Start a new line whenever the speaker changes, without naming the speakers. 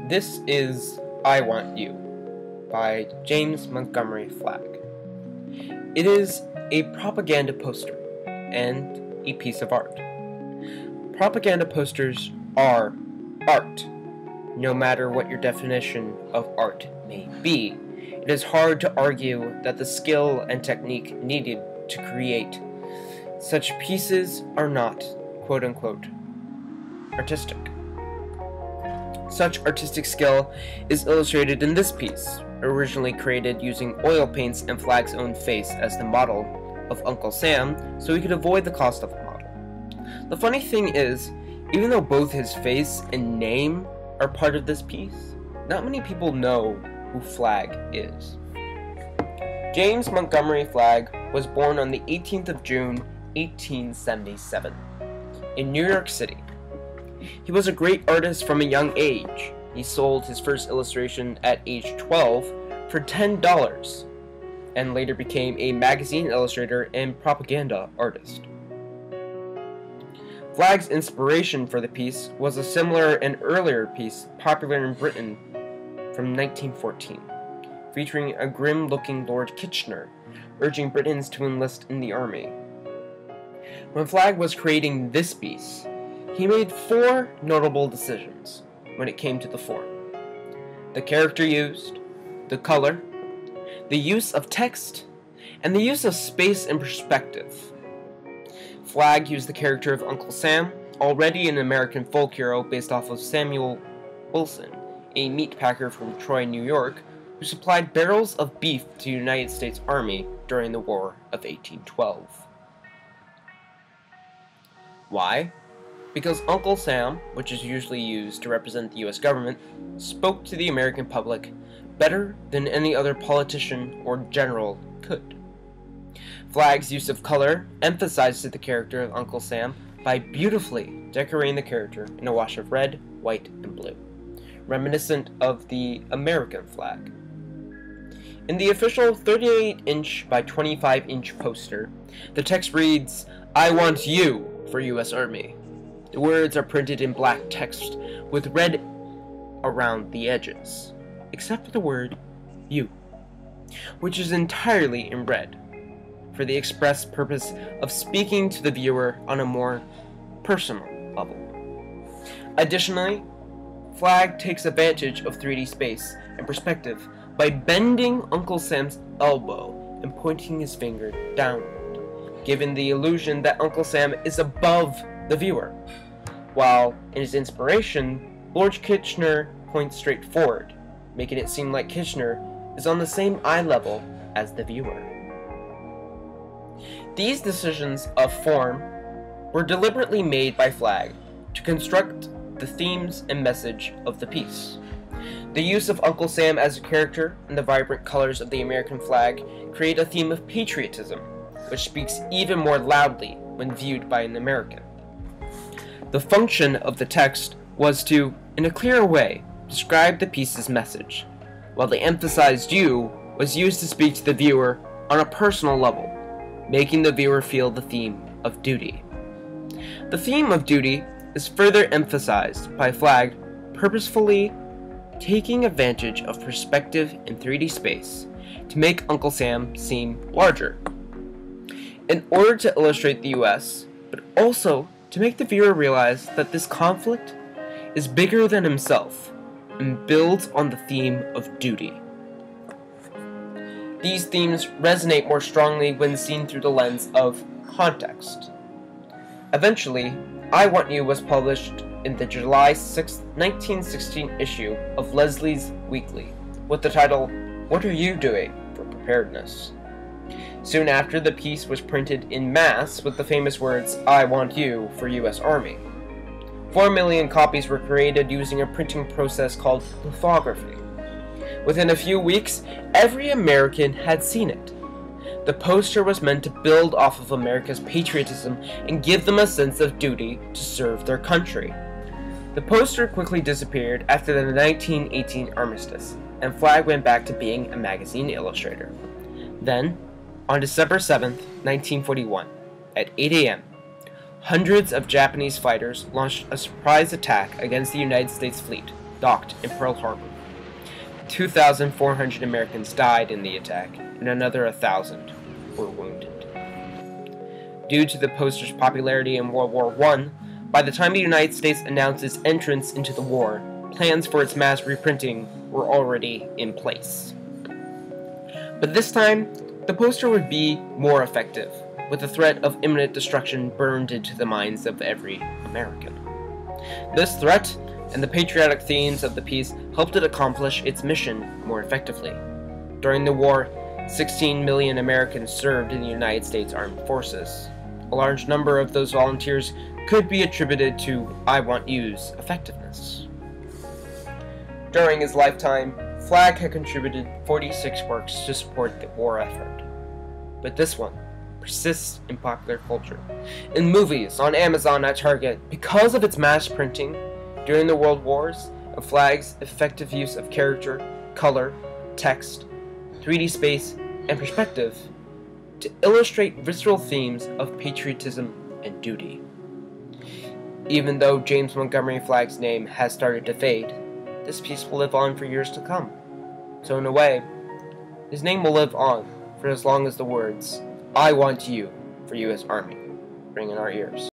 This is I Want You by James Montgomery Flagg. It is a propaganda poster and a piece of art. Propaganda posters are art. No matter what your definition of art may be, it is hard to argue that the skill and technique needed to create such pieces are not, quote-unquote, artistic. Such artistic skill is illustrated in this piece, originally created using oil paints and Flagg's own face as the model of Uncle Sam, so he could avoid the cost of a model. The funny thing is, even though both his face and name are part of this piece, not many people know who Flagg is. James Montgomery Flagg was born on the 18th of June, 1877, in New York City. He was a great artist from a young age. He sold his first illustration at age 12 for $10, and later became a magazine illustrator and propaganda artist. Flagg's inspiration for the piece was a similar and earlier piece popular in Britain from 1914, featuring a grim-looking Lord Kitchener urging Britons to enlist in the army. When Flagg was creating this piece, he made 4 notable decisions when it came to the form: the character used, the color, the use of text, and the use of space and perspective. Flagg used the character of Uncle Sam, already an American folk hero based off of Samuel Wilson, a meat packer from Troy, New York, who supplied barrels of beef to the United States Army during the War of 1812. Why? Because Uncle Sam, which is usually used to represent the US government, spoke to the American public better than any other politician or general could. Flagg's use of color emphasized the character of Uncle Sam by beautifully decorating the character in a wash of red, white, and blue, reminiscent of the American flag. In the official 38-inch by 25-inch poster, the text reads, "I want you for US Army." The words are printed in black text with red around the edges, except for the word "you," which is entirely in red, for the express purpose of speaking to the viewer on a more personal level. Additionally, Flagg takes advantage of 3D space and perspective by bending Uncle Sam's elbow and pointing his finger downward, giving the illusion that Uncle Sam is above the viewer, while in his inspiration, Lord Kitchener points straight forward, making it seem like Kitchener is on the same eye level as the viewer. These decisions of form were deliberately made by Flagg to construct the themes and message of the piece. The use of Uncle Sam as a character and the vibrant colors of the American flag create a theme of patriotism, which speaks even more loudly when viewed by an American. The function of the text was to, in a clearer way, describe the piece's message, while the emphasized "you" was used to speak to the viewer on a personal level, making the viewer feel the theme of duty. The theme of duty is further emphasized by Flagg purposefully taking advantage of perspective in 3D space to make Uncle Sam seem larger, in order to illustrate the US, but also to make the viewer realize that this conflict is bigger than himself and builds on the theme of duty. These themes resonate more strongly when seen through the lens of context. Eventually, I Want You was published in the July 6, 1916 issue of Leslie's Weekly, with the title, "What Are You Doing for Preparedness?" Soon after, the piece was printed in mass with the famous words, "I Want You for US Army." 4 million copies were created using a printing process called lithography. Within a few weeks, every American had seen it. The poster was meant to build off of America's patriotism and give them a sense of duty to serve their country. The poster quickly disappeared after the 1918 armistice, and Flagg went back to being a magazine illustrator. Then, on December 7, 1941, at 8 a.m., hundreds of Japanese fighters launched a surprise attack against the United States fleet, docked in Pearl Harbor. 2,400 Americans died in the attack, and another 1,000 were wounded. Due to the poster's popularity in World War I, by the time the United States announced its entrance into the war, plans for its mass reprinting were already in place. But this time, the poster would be more effective, with the threat of imminent destruction burned into the minds of every American. This threat and the patriotic themes of the piece helped it accomplish its mission more effectively. During the war, 16 million Americans served in the United States Armed Forces. A large number of those volunteers could be attributed to I Want You's effectiveness. During his lifetime, Flagg had contributed 46 works to support the war effort. But this one persists in popular culture, in movies, on Amazon, at Target, because of its mass printing during the World Wars and Flagg's effective use of character, color, text, 3D space, and perspective to illustrate visceral themes of patriotism and duty. Even though James Montgomery Flagg's name has started to fade, this piece will live on for years to come. So in a way, his name will live on for as long as the words, I want you, for U.S. Army, ring in our ears.